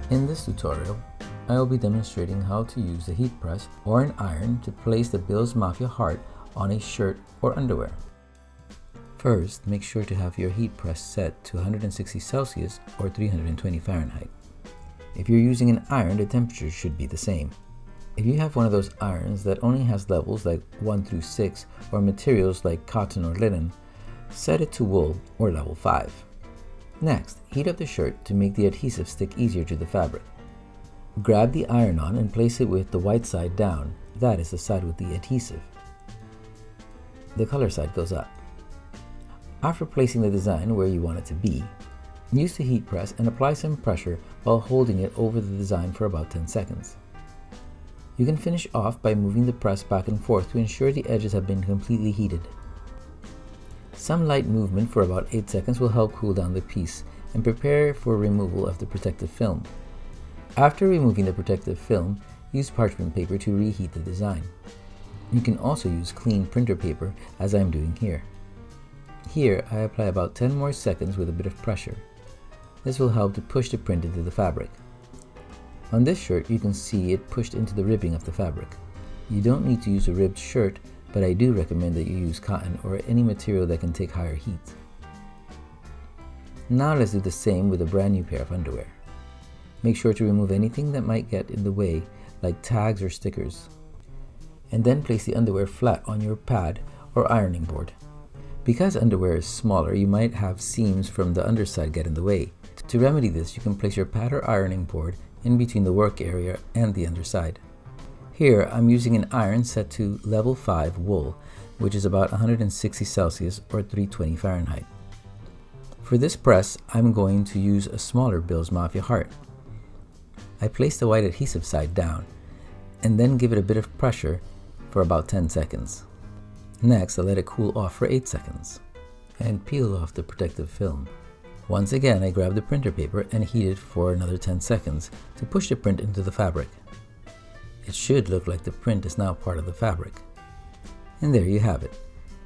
In this tutorial, I will be demonstrating how to use a heat press or an iron to place the Bill's Mafia heart on a shirt or underwear. First, make sure to have your heat press set to 160 Celsius or 320 Fahrenheit. If you're using an iron, the temperature should be the same. If you have one of those irons that only has levels like 1 through 6 or materials like cotton or linen, set it to wool or level 5. Next, heat up the shirt to make the adhesive stick easier to the fabric. Grab the iron on and place it with the white side down, that is the side with the adhesive. The color side goes up. After placing the design where you want it to be, use the heat press and apply some pressure while holding it over the design for about 10 seconds. You can finish off by moving the press back and forth to ensure the edges have been completely heated. Some light movement for about 8 seconds will help cool down the piece and prepare for removal of the protective film. After removing the protective film, use parchment paper to reheat the design. You can also use clean printer paper as I am doing here. Here, I apply about 10 more seconds with a bit of pressure. This will help to push the print into the fabric. On this shirt, you can see it pushed into the ribbing of the fabric. You don't need to use a ribbed shirt, but I do recommend that you use cotton or any material that can take higher heat. Now let's do the same with a brand new pair of underwear. Make sure to remove anything that might get in the way, like tags or stickers. And then place the underwear flat on your pad or ironing board. Because underwear is smaller, you might have seams from the underside get in the way. To remedy this, you can place your pad or ironing board in between the work area and the underside. Here, I'm using an iron set to level 5 wool, which is about 160 Celsius or 320 Fahrenheit. For this press, I'm going to use a smaller Bill's Mafia heart. I place the white adhesive side down, and then give it a bit of pressure for about 10 seconds. Next, I let it cool off for 8 seconds, and peel off the protective film. Once again, I grab the printer paper and heat it for another 10 seconds to push the print into the fabric. It should look like the print is now part of the fabric. And there you have it.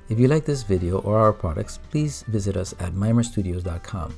If you like this video or our products, please visit us at mimerstudios.com.